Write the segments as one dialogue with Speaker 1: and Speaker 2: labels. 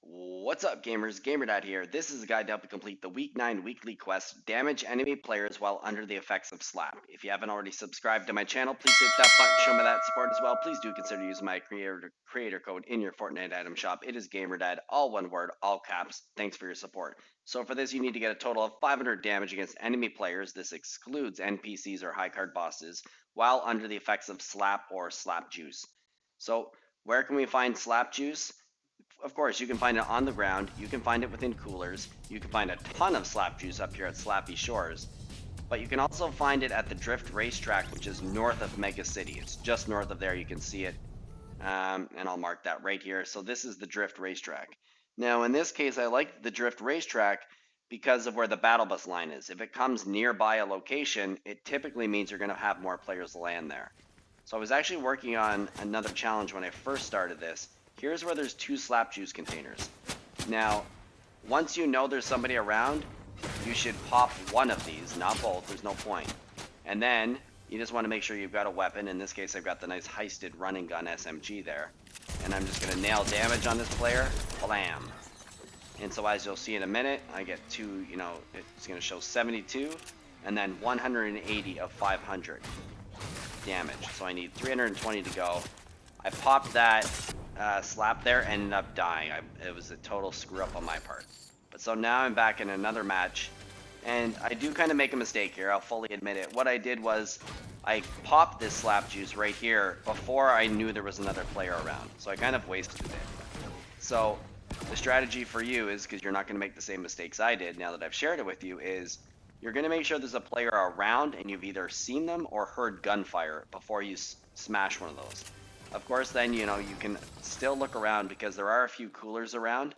Speaker 1: What's up, gamers? GamerDad here. This is a guide to help you complete the Week 9 weekly quest, Damage Enemy Players While Under the Effects of Slap. If you haven't already subscribed to my channel, please hit that button, show me that support as well. Please do consider using my creator code in your Fortnite item shop. It is GamerDad, all one word, all caps. Thanks for your support. So for this, you need to get a total of 500 damage against enemy players. This excludes NPCs or high card bosses, while under the effects of Slap or Slap Juice. So where can we find Slap Juice? Of course, you can find it on the ground, you can find it within coolers, you can find a ton of slap juice up here at Slappy Shores, but you can also find it at the Drift Racetrack, which is north of Mega City. It's just north of there, you can see it, and I'll mark that right here. So this is the Drift Racetrack. Now, in this case, I like the Drift Racetrack because of where the battle bus line is. If it comes nearby a location, it typically means you're going to have more players land there. So I was actually working on another challenge when I first started this. Here's where there's 2 slap juice containers. Now, once you know there's somebody around, you should pop one of these, not both, there's no point. And then, you just want to make sure you've got a weapon. In this case, I've got the nice heisted running gun SMG there. And I'm just going to nail damage on this player. Blam. And so as you'll see in a minute, I get it's going to show 72, and then 180 of 500 damage. So I need 320 to go. I popped that slap there, ended up dying. It was a total screw up on my part. But so now I'm back in another match, and I do kind of make a mistake here, I'll fully admit it. What I did was I popped this slap juice right here before I knew there was another player around. So I kind of wasted it. So the strategy for you is, because you're not going to make the same mistakes I did now that I've shared it with you, is you're going to make sure there's a player around and you've either seen them or heard gunfire before you smash one of those. Of course, then, you can still look around because there are a few coolers around,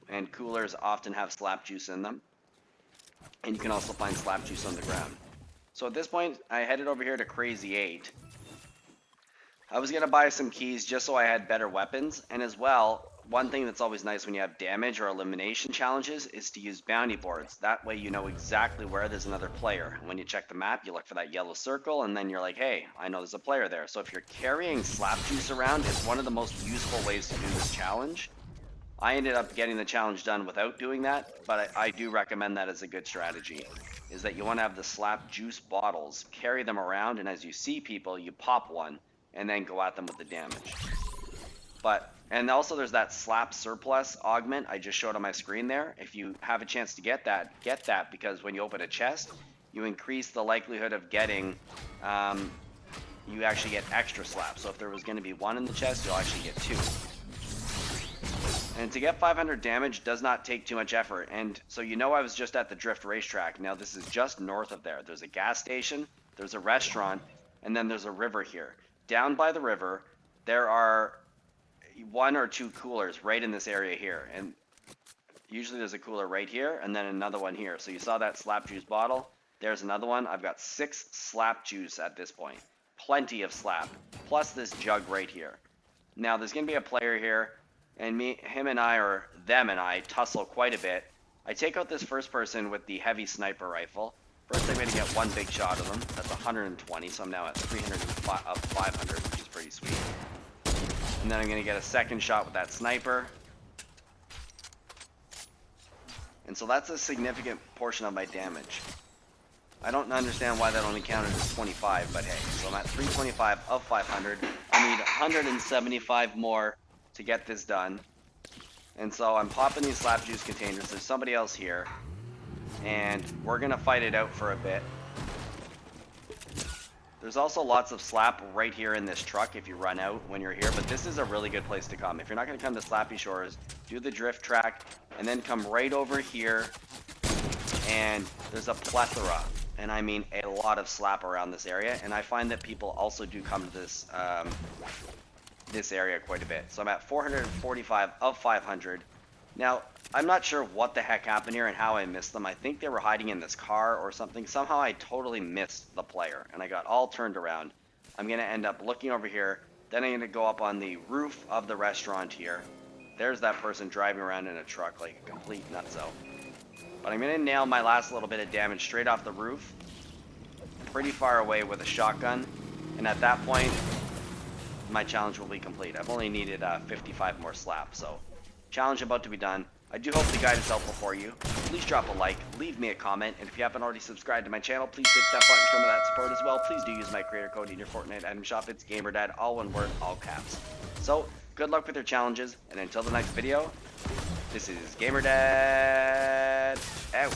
Speaker 1: and coolers often have slap juice in them. And you can also find slap juice on the ground. So at this point, I headed over here to Crazy 8. I was going to buy some keys just so I had better weapons, and as well, one thing that's always nice when you have damage or elimination challenges is to use bounty boards. That way you know exactly where there's another player. And when you check the map, you look for that yellow circle, and then you're like, hey, I know there's a player there. So if you're carrying slap juice around, it's one of the most useful ways to do this challenge. I ended up getting the challenge done without doing that, but I do recommend that as a good strategy, is that you want to have the slap juice bottles, carry them around, and as you see people, you pop one, and then go at them with the damage. And also there's that slap surplus augment I just showed on my screen there. If you have a chance to get that, because when you open a chest, you increase the likelihood of getting, you actually get extra slaps. So if there was going to be 1 in the chest, you'll actually get 2. And to get 500 damage does not take too much effort. And so I was just at the Drift Racetrack. Now this is just north of there. There's a gas station, there's a restaurant, and then there's a river here. Down by the river, there are 1 or 2 coolers right in this area here, and usually there's a cooler right here and then another one here. So you saw that slap juice bottle, there's another one. I've got 6 slap juice at this point, plenty of slap, plus this jug right here. Now there's gonna be a player here, and him and I tussle quite a bit. I take out this first person with the heavy sniper rifle. First I'm gonna get 1 big shot of him. That's 120, so I'm now at 300 of 500, which is pretty sweet. And then I'm going to get a second shot with that sniper. And so that's a significant portion of my damage. I don't understand why that only counted as 25, but hey. So I'm at 325 of 500. I need 175 more to get this done. And so I'm popping these slap juice containers. There's somebody else here. And we're going to fight it out for a bit. There's also lots of slap right here in this truck if you run out when you're here, but this is a really good place to come. If you're not going to come to Slappy Shores, do the drift track, and then come right over here, and there's a plethora, and I mean a lot of slap around this area, and I find that people also do come to this area quite a bit. So I'm at 445 of 500. Now, I'm not sure what the heck happened here and how I missed them. I think they were hiding in this car or something. Somehow I totally missed the player, and I got all turned around. I'm going to end up looking over here. Then I'm going to go up on the roof of the restaurant here. There's that person driving around in a truck like a complete nutso. But I'm going to nail my last little bit of damage straight off the roof, pretty far away with a shotgun. And at that point, my challenge will be complete. I've only needed 55 more slaps, so Challenge about to be done. I do hope the guide is helpful for you. Please drop a like, leave me a comment, and if you haven't already subscribed to my channel, please hit that button, show me that support as well. Please do use my creator code in your Fortnite item shop. It's GamerDad, all one word, all caps. So, good luck with your challenges, and until the next video, this is GamerDad out.